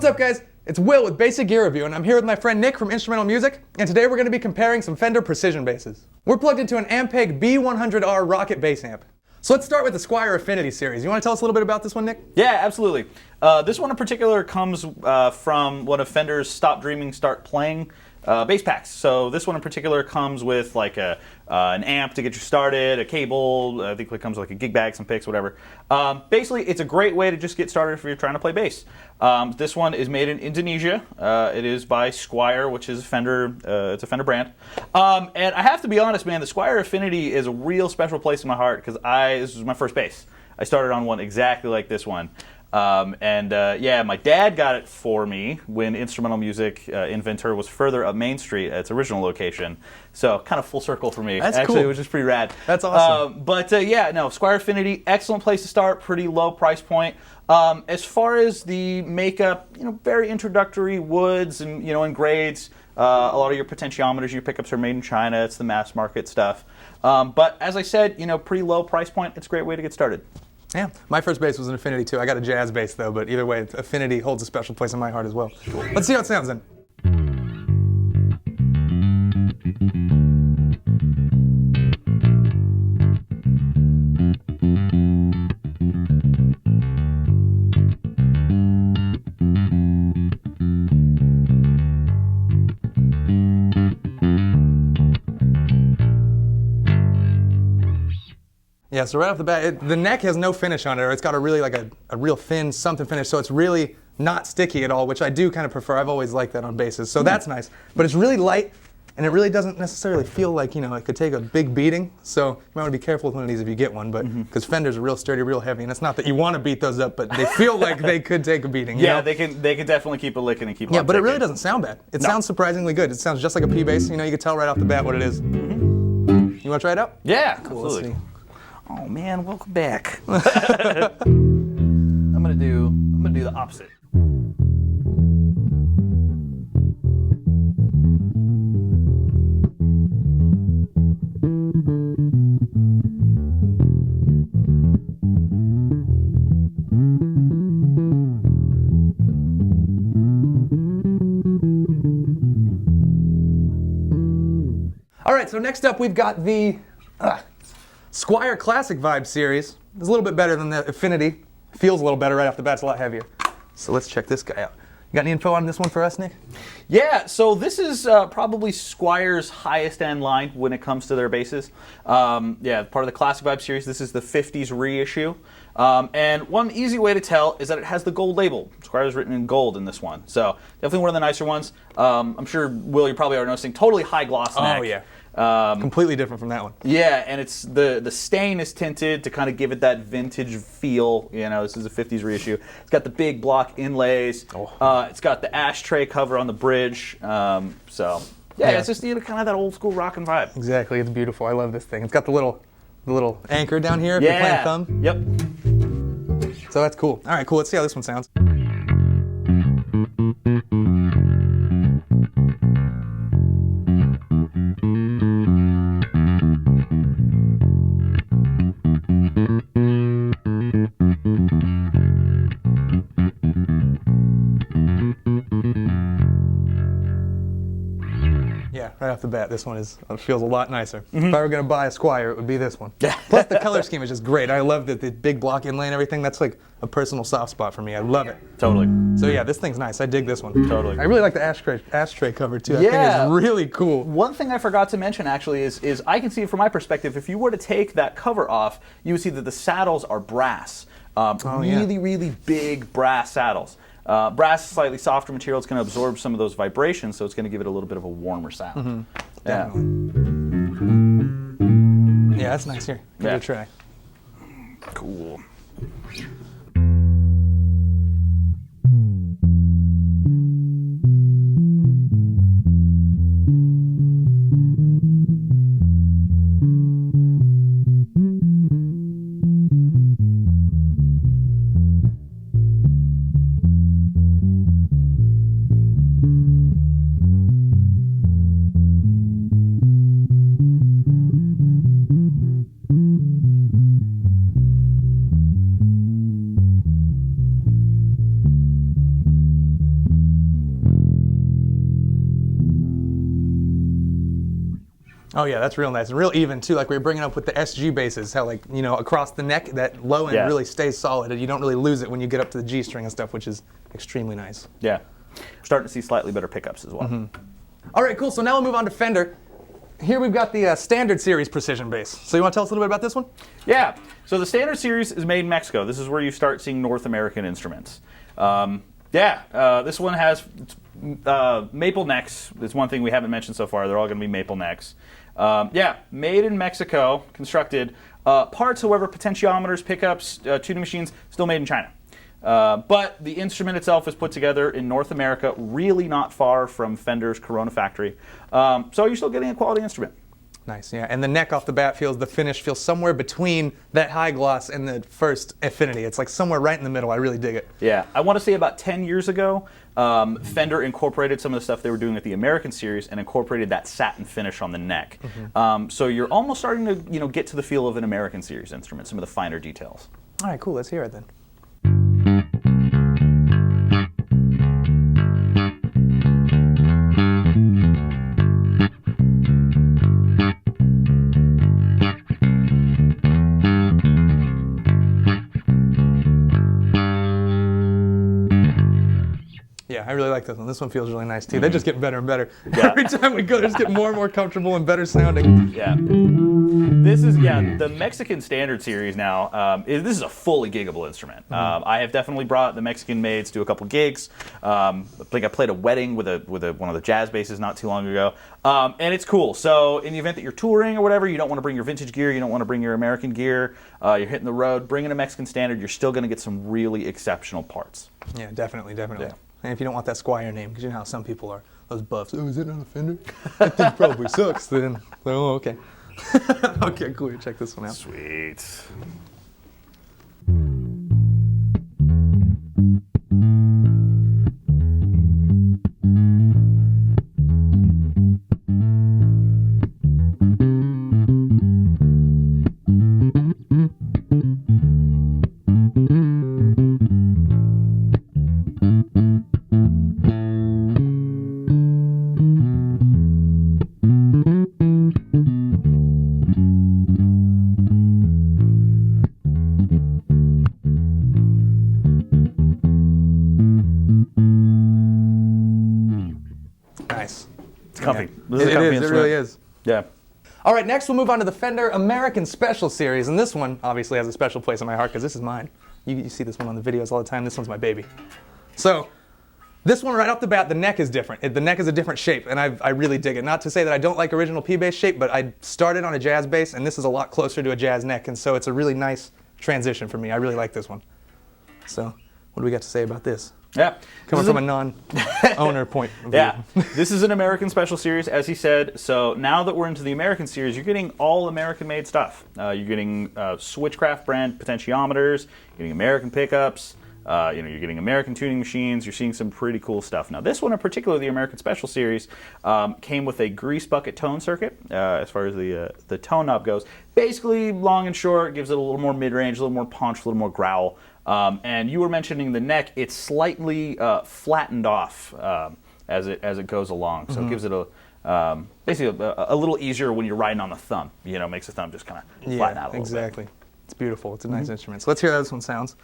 What's up, guys? It's Will with Basic Gear Review, and I'm here with my friend Nick from Instrumental Music, and today we're going to be comparing some Fender precision basses. We're plugged into an Ampeg B100R Rocket bass amp. So let's start with the Squier Affinity series. You want to tell us a little bit about this one, Nick? Yeah, absolutely. This one in particular comes from one of Fender's Stop Dreaming, Start Playing bass packs. So this one in particular comes with like an amp to get you started, a cable, I think it comes with like a gig bag, some picks, whatever. Basically, it's a great way to just get started if you're trying to play bass. This one is made in Indonesia. It is by Squier, which is Fender. It's a Fender brand. And I have to be honest, man, the Squier Affinity is a real special place in my heart because this was my first bass. I started on one exactly like this one. Yeah, my dad got it for me when Instrumental Music in Ventura was further up Main Street at its original location. So kind of full circle for me. That's Actually, cool. It was just pretty rad. That's awesome. Yeah, no, Squier Affinity, excellent place to start, pretty low price point. As far as the makeup, very introductory woods and, and grades. A lot of your potentiometers, your pickups are made in China. It's the mass market stuff. But as I said, pretty low price point. It's a great way to get started. Yeah, my first bass was an Affinity too. I got a jazz bass though, but either way, Affinity holds a special place in my heart as well. Cool. Let's see how it sounds then. Yeah, so right off the bat, the neck has no finish on it, or it's got a really a real thin something finish, so it's really not sticky at all, which I do kind of prefer. I've always liked that on basses, so that's nice. But it's really light, and it really doesn't necessarily feel like, it could take a big beating, so you might want to be careful with one of these if you get one, but because Fenders are real sturdy, real heavy, and it's not that you want to beat those up, but they feel like they could take a beating. Yeah, they can definitely keep a licking and keep on Yeah, but ticking. it really doesn't sound bad. It sounds surprisingly good. It sounds just like a P bass. You can tell right off the bat what it is. You want to try it out? Yeah, Cool. absolutely. Let's see. Oh man, welcome back. I'm gonna do the opposite. All right, so next up we've got the Squier Classic Vibe series. It's a little bit better than the Affinity. Feels a little better right off the bat. It's a lot heavier. So let's check this guy out. You got any info on this one for us, Nick? Yeah, so this is probably Squier's highest end line when it comes to their basses. Yeah, part of the Classic Vibe series. This is the 50s reissue. And one easy way to tell is that it has the gold label. Squier's written in gold in this one. So definitely one of the nicer ones. I'm sure, Will, you probably are noticing, totally high gloss neck. Oh, yeah. Completely different from that one. Yeah, and it's the stain is tinted to kind of give it that vintage feel. This is a 50s reissue. It's got the big block inlays. It's got the ashtray cover on the bridge. Yeah, it's just kind of that old school rockin' vibe. Exactly. It's beautiful. I love this thing. It's got the little anchor down here if you're playing thumb. Yep. So that's cool. All right, cool. Let's see how this one sounds. Yeah, right off the bat, this one feels a lot nicer. If I were going to buy a Squier, it would be this one. Plus, the color scheme is just great. I love the big block inlay and everything. That's like a personal soft spot for me. I love it. Totally. So yeah, this thing's nice. I dig this one. Totally. I really like the ashtray cover too. I think it's really cool. One thing I forgot to mention actually is I can see it from my perspective. If you were to take that cover off, you would see that the saddles are brass. Really big brass saddles. Brass is slightly softer material. It's going to absorb some of those vibrations, so it's going to give it a little bit of a warmer sound. Definitely. Yeah, that's nice. Here, give it a try. Cool. Oh yeah, that's real nice and real even too. Like we were bringing up with the SG basses, how like across the neck that low end really stays solid, and you don't really lose it when you get up to the G string and stuff, which is extremely nice. Yeah, we're starting to see slightly better pickups as well. All right, cool. So now we'll move on to Fender. Here we've got the Standard Series precision bass. So you want to tell us a little bit about this one? Yeah. So the Standard Series is made in Mexico. This is where you start seeing North American instruments. This one has maple necks. It's one thing we haven't mentioned so far. They're all going to be maple necks. Made in Mexico, constructed. Parts, however, potentiometers, pickups, tuning machines, still made in China. But the instrument itself is put together in North America, really not far from Fender's Corona factory. So you're still getting a quality instrument. Nice, yeah. And the neck off the bat the finish feels somewhere between that high gloss and the first Affinity. It's like somewhere right in the middle. I really dig it. Yeah, I want to say about 10 years ago, Fender incorporated some of the stuff they were doing at the American series and incorporated that satin finish on the neck. So you're almost starting to get to the feel of an American series instrument, some of the finer details. All right, cool. Let's hear it then. Yeah, I really like this one. This one feels really nice too. They just get better and better. Every time we go, they just get more and more comfortable and better sounding. Yeah. This is, the Mexican Standard series now. This is a fully giggable instrument. I have definitely brought the Mexican maids to a couple gigs. I think I played a wedding with one of the jazz basses not too long ago. And it's cool. So in the event that you're touring or whatever, you don't want to bring your vintage gear, you don't want to bring your American gear, you're hitting the road, bringing a Mexican Standard, you're still going to get some really exceptional parts. Yeah, definitely. Yeah. And if you don't want that Squier name, because you know how some people are, those buffs, oh, is it on a Fender? That thing probably sucks then. Oh, okay. Okay, cool. Check this one out. Sweet. Nice. It's comfy. Yeah. This is a comfy It instrument. really is. Yeah. All right, next we'll move on to the Fender American Special Series, and this one obviously has a special place in my heart because this is mine. You see this one on the videos all the time. This one's my baby. So this one right off the bat, the neck is different. The neck is a different shape, and I really dig it. Not to say that I don't like original P-bass shape, but I started on a jazz bass, and this is a lot closer to a jazz neck, and so it's a really nice transition for me. I really like this one. So what do we got to say about this? Yeah. Coming from a non-owner point of view. Yeah. This is an American Special Series, as he said. So now that we're into the American series, you're getting all American-made stuff. You're getting Switchcraft brand potentiometers, you're getting American pickups, you're getting American tuning machines. You're seeing some pretty cool stuff. Now, this one in particular, the American Special Series, came with a grease bucket tone circuit as far as the tone knob goes. Basically, long and short, gives it a little more mid-range, a little more punch, a little more growl. And you were mentioning the neck; it's slightly flattened off as it goes along, so it gives it basically a little easier when you're riding on the thumb. Makes the thumb just kind of flatten out a little exactly. Bit. It's beautiful. It's a nice instrument. So let's hear how this one sounds.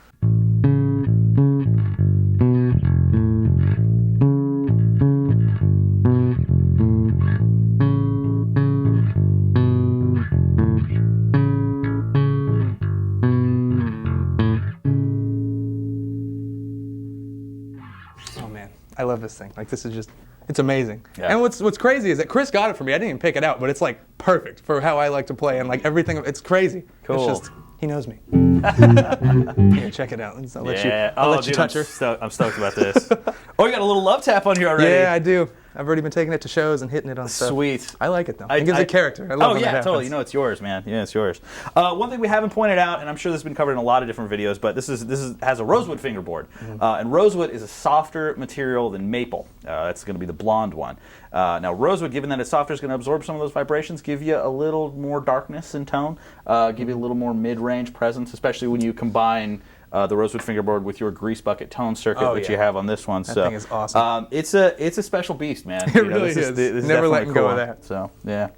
I love this thing. Like, this is just, it's amazing. Yeah. And what's crazy is that Chris got it for me. I didn't even pick it out, but it's like perfect for how I like to play and like everything. It's crazy. Cool. It's just, he knows me. Here, check it out. I'll let you touch her. I'm stoked about this. Oh, you got a little love tap on here already. Yeah, I do. I've already been taking it to shows and hitting it on stuff. Sweet. I like it though. It gives it character. I love it. Totally. It's yours, man. Yeah, it's yours. One thing we haven't pointed out, and I'm sure this has been covered in a lot of different videos, but this has a rosewood fingerboard, and rosewood is a softer material than maple. That's going to be the blonde one. Now, rosewood, given that it's softer, is going to absorb some of those vibrations, give you a little more darkness in tone, give you a little more mid-range presence, especially when you combine the rosewood fingerboard with your grease bucket tone circuit, which you have on this one. That thing is awesome. It's a special beast, man. It really is. This Never letting go of that. So yeah.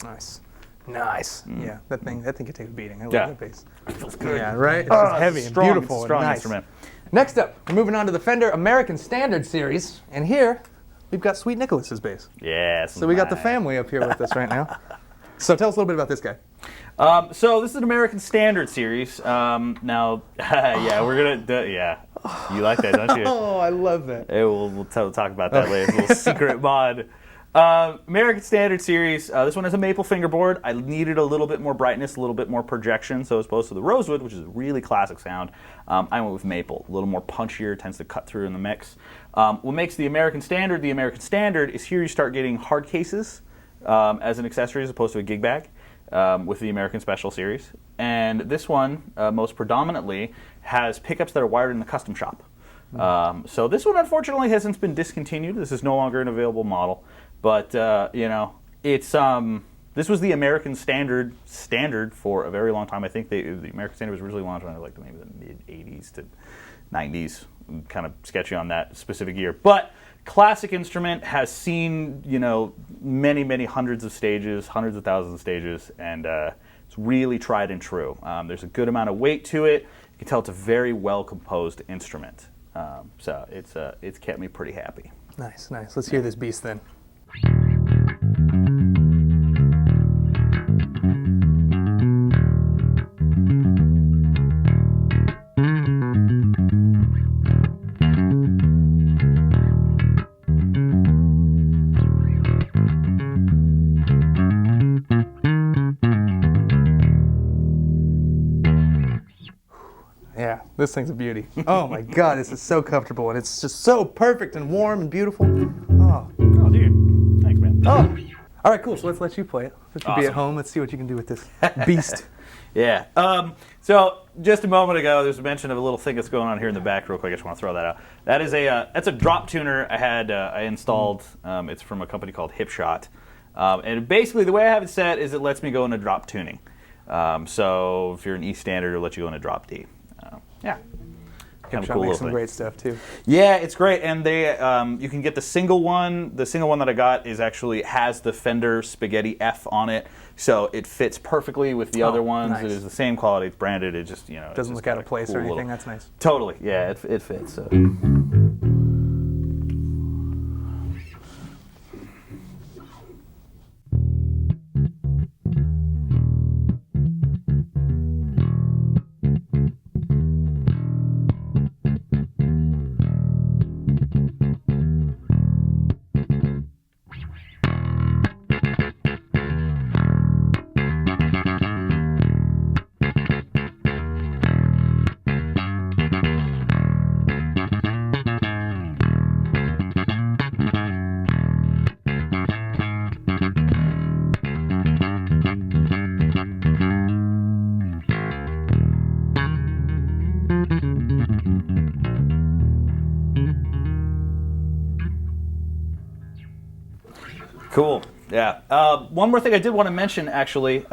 Nice. Nice. Yeah, that thing could take a beating. I love Yeah. that bass. It feels good. Yeah, right? It's just heavy and Strong, beautiful strong and nice. instrument. Next up, we're moving on to the Fender American Standard series, and here we've got Sweet Nicholas's bass. Yeah. So we got the family up here with us right now. So tell us a little bit about this guy. So this is an American Standard series. Now, yeah, we're gonna. Yeah, you like that, don't you? Oh, I love that. Hey, we'll talk about that later. It's a little secret mod. American Standard series. This one has a maple fingerboard. I needed a little bit more brightness, a little bit more projection. So as opposed to the rosewood, which is a really classic sound, I went with maple. A little more punchier, tends to cut through in the mix. What makes the American Standard is here you start getting hard cases as an accessory as opposed to a gig bag with the American Special series. And this one, most predominantly, has pickups that are wired in the custom shop. So this one, unfortunately, has since been discontinued. This is no longer an available model. But you know, it's this was the American standard for a very long time. I think the American Standard was originally launched in like maybe the mid '80s to '90s. Kind of sketchy on that specific year, but classic instrument, has seen many hundreds of stages, hundreds of thousands of stages, and it's really tried and true. There's a good amount of weight to it. You can tell it's a very well composed instrument. So it's kept me pretty happy. Nice, nice. Let's hear this beast then. Yeah, this thing's a beauty. Oh my God, this is so comfortable, and it's just so perfect and warm and beautiful. Oh, Oh, dude. Thanks, man. oh. All right, cool. So let's let you play it. Let you be at Awesome. home. Let's see what you can do with this beast. Yeah. So just a moment ago, there's a mention of a little thing that's going on here in the back. Real quick, I just want to throw that out. That is that's a drop tuner I installed. It's from a company called Hipshot, and basically the way I have it set is it lets me go into drop tuning. So if you're an E standard, it'll let you go into drop D. Yeah. Kind of Hipshot cool makes little some thing. great stuff too. Yeah, it's great, and they you can get the single one. The single one that I got has the Fender Spaghetti F on it, so it fits perfectly with the other ones. nice. It is the same quality. It's branded. It just it's Doesn't just look out got of a place cool or anything. little- That's nice. Totally, yeah, it fits. So. Cool. Yeah. One more thing I did want to mention, actually.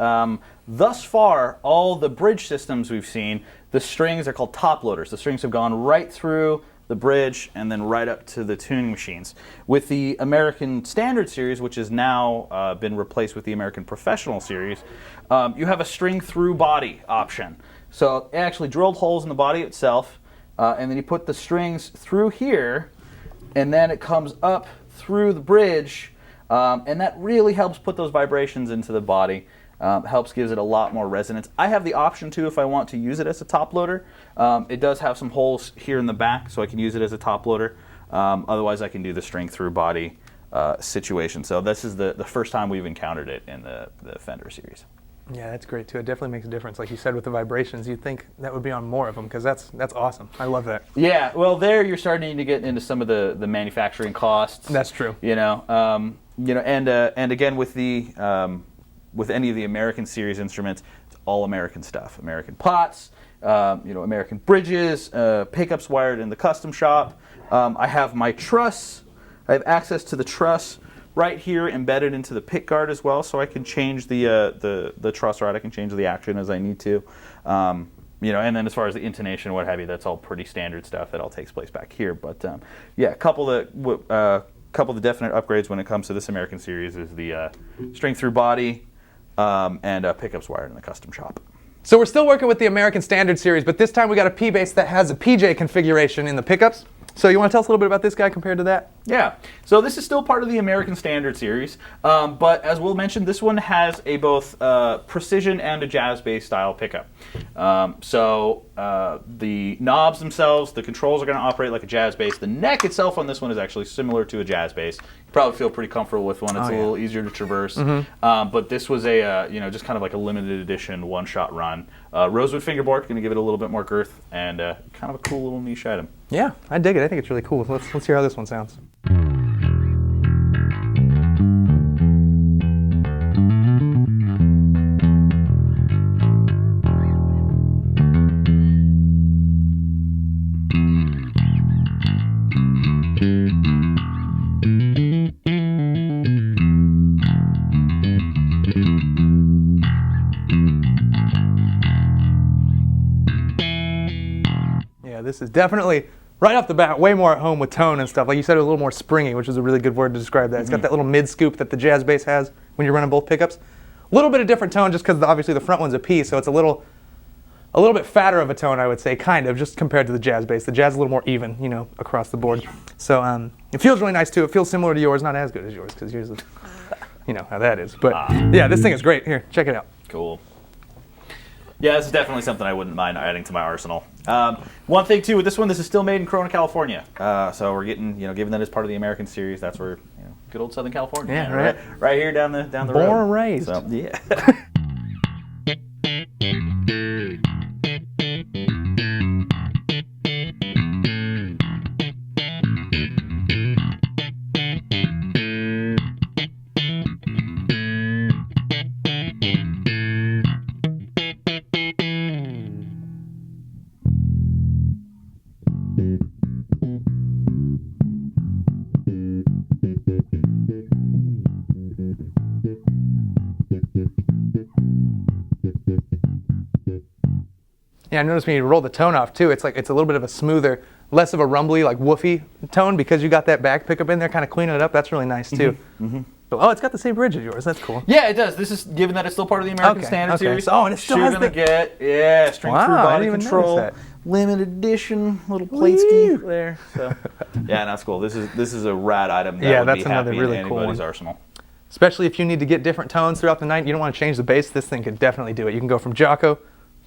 Thus far, all the bridge systems we've seen, the strings are called top loaders. The strings have gone right through the bridge and then right up to the tuning machines. With the American Standard series, which has now been replaced with the American Professional series, you have a string through body option. So it actually drilled holes in the body itself, and then you put the strings through here, and then it comes up through the bridge, and that really helps put those vibrations into the body. Helps, gives it a lot more resonance. I have the option too if I want to use it as a top loader. It does have some holes here in the back, so I can use it as a top loader. Otherwise, I can do the string through body situation. So this is the first time we've encountered it in the Fender series. Yeah, that's great too. It definitely makes a difference. Like you said with the vibrations, you'd think that would be on more of them because that's awesome. I love that. Yeah, well, there you're starting to get into some of the manufacturing costs. That's true. And again with with any of the American series instruments, it's all American stuff. American pots, American bridges, pickups wired in the custom shop. I have my truss. I have access to the truss right here embedded into the pick guard as well, so I can change the truss rod. I can change the action as I need to. And then as far as the intonation and what have you, that's all pretty standard stuff that all takes place back here. But a couple of the definite upgrades when it comes to this American series is the string through body and pickups wired in the custom shop. So we're still working with the American Standard series, but this time we got a P bass that has a PJ configuration in the pickups. So you want to tell us a little bit about this guy compared to that? Yeah, so this is still part of the American Standard series, but as Will mentioned, this one has a both precision and a jazz bass style pickup. The knobs themselves, the controls are going to operate like a jazz bass. The neck itself on this one is actually similar to a jazz bass. You probably feel pretty comfortable with one. It's a little easier to traverse. But this was a just kind of like a limited edition one-shot run. Rosewood fingerboard, going to give it a little bit more girth and kind of a cool little niche item. Yeah, I dig it. I think it's really cool. Let's hear how this one sounds. Yeah, this is definitely, right off the bat, way more at home with tone and stuff. Like you said, it was a little more springy, which is a really good word to describe that. It's got that little mid scoop that the jazz bass has when you're running both pickups. A little bit of different tone just because obviously the front one's a P, so it's a little bit fatter of a tone, I would say, kind of, just compared to the jazz bass. The jazz is a little more even, across the board. So it feels really nice too. It feels similar to yours, not as good as yours because yours is, how that is. But yeah, this thing is great. Here, check it out. Cool. Yeah, this is definitely something I wouldn't mind adding to my arsenal. One thing too with this one, this is still made in Corona, California. So we're getting, given that it's part of the American series, that's where, good old Southern California. Yeah, right. Right here down the road. Born and raised. So, yeah. Yeah, I noticed when you roll the tone off too, it's a little bit of a smoother, less of a rumbly, like woofy tone because you got that back pickup in there, kind of cleaning it up. That's really nice too. Oh, it's got the same bridge as yours. That's cool. Yeah, it does. This is, given that it's still part of the American Standard series. Oh, and it still has the string through body control, that. limited edition, little plate ski there. So yeah, that's cool. This is a rad item that would be happy in anybody's arsenal. Especially if you need to get different tones throughout the night, you don't want to change the bass. This thing can definitely do it. You can go from Jocko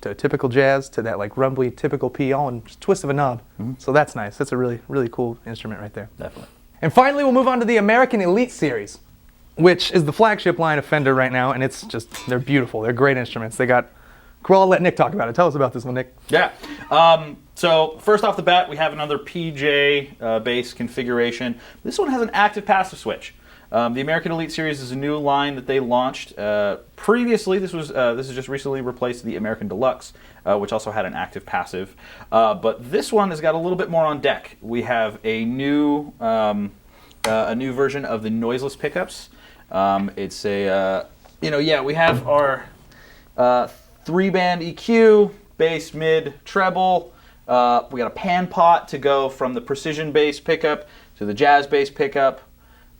to typical jazz to that like rumbly typical P, all in just a twist of a knob. So that's nice. That's a really, really cool instrument right there. Definitely. And finally, we'll move on to the American Elite series, which is the flagship line of Fender right now, and they're beautiful. They're great instruments. I'll let Nick talk about it. Tell us about this one, Nick. Yeah. So first off the bat, we have another PJ bass configuration. This one has an active passive switch. The American Elite series is a new line that they launched. Previously, this is just recently replaced the American Deluxe, which also had an active passive. But this one has got a little bit more on deck. We have a new version of the noiseless pickups. It's we have our 3-band EQ, bass, mid, treble. We got a pan pot to go from the precision bass pickup to the jazz bass pickup.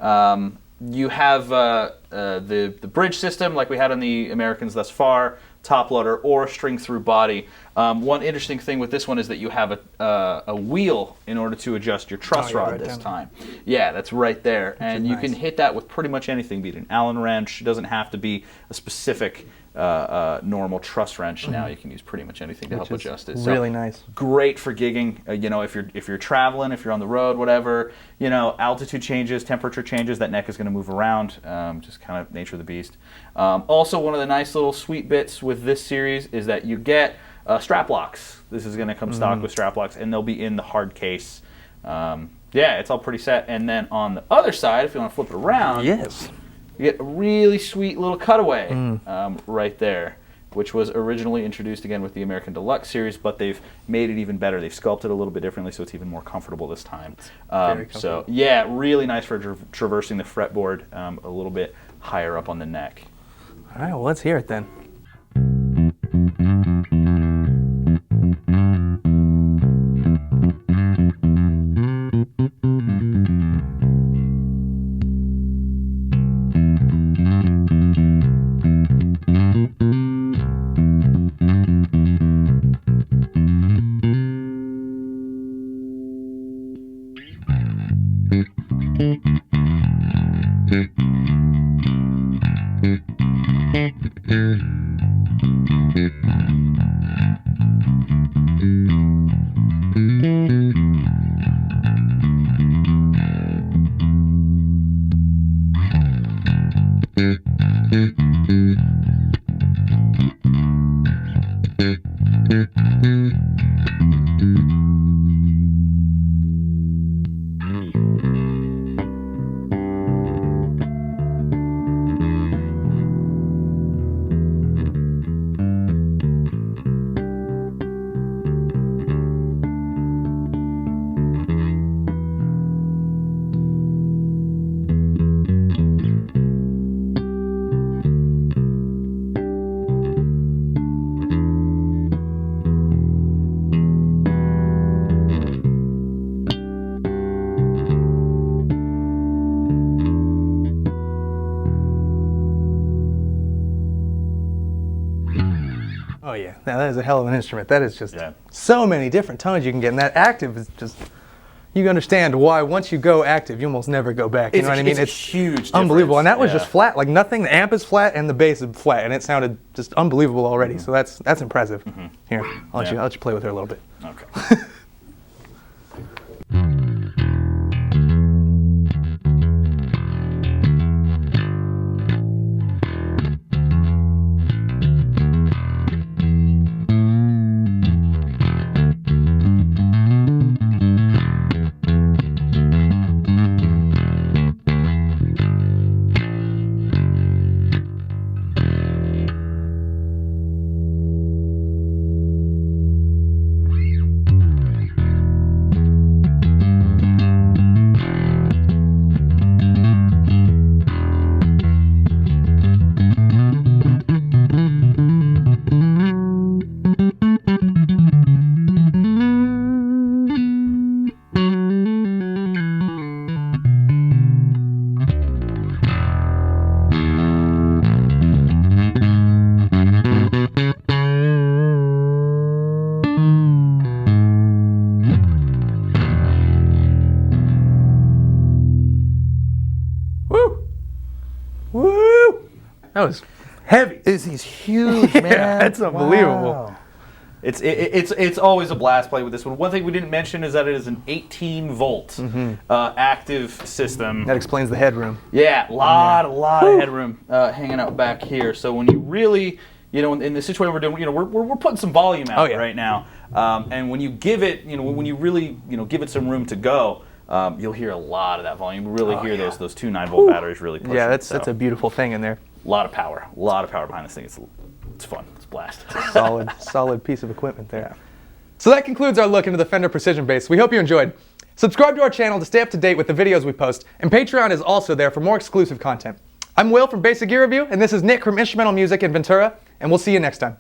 You have the bridge system like we had on the Americans thus far, top loader or string through body. One interesting thing with this one is that you have a wheel in order to adjust your truss rod right this down time. Yeah, that's right there. And you nice. can hit that with pretty much anything, be it an Allen wrench. It doesn't have to be a specific normal truss wrench. Now you can use pretty much anything to help adjust it. So really nice. Great for gigging. You know, if you're traveling, if you're on the road, whatever. You know, altitude changes, temperature changes. That neck is going to move around. Just kind of nature of the beast. Also, one of the nice little sweet bits with this series is that you get strap locks. This is going to come stock with strap locks, and they'll be in the hard case. Yeah, it's all pretty set. And then on the other side, if you want to flip it around, Yes. you get a really sweet little cutaway right there, which was originally introduced again with the American Deluxe series, but they've made it even better. They've sculpted it a little bit differently, so it's even more comfortable this time. So yeah, really nice for traversing the fretboard a little bit higher up on the neck. All right, well, let's hear it then. Oh yeah, now that is a hell of an instrument. That is just so many different tones you can get, and that active is just, you understand why once you go active, you almost never go back. You know what I mean? It's huge unbelievable, difference. and that was just flat, like nothing. The amp is flat and the bass is flat, and it sounded just unbelievable already. So that's impressive. Here, I'll let you play with her a little bit. Okay. That was heavy. He's huge, man. Yeah, that's unbelievable. Wow. It's always a blast playing with this one. One thing we didn't mention is that it is an 18-volt active system. That explains the headroom. Yeah, a lot of headroom hanging out back here. So when you really, in the situation we're doing, we're putting some volume out right now. And when you give it, when you really, give it some room to go, you'll hear a lot of that volume. You really hear those two 9-volt batteries really pushing. Yeah, that's a beautiful thing in there. A lot of power behind this thing. It's fun. It's a blast. Solid piece of equipment there. Yeah. So that concludes our look into the Fender Precision Bass. We hope you enjoyed. Subscribe to our channel to stay up to date with the videos we post, and Patreon is also there for more exclusive content. I'm Will from Basic Gear Review, and this is Nick from Instrumental Music in Ventura, and we'll see you next time.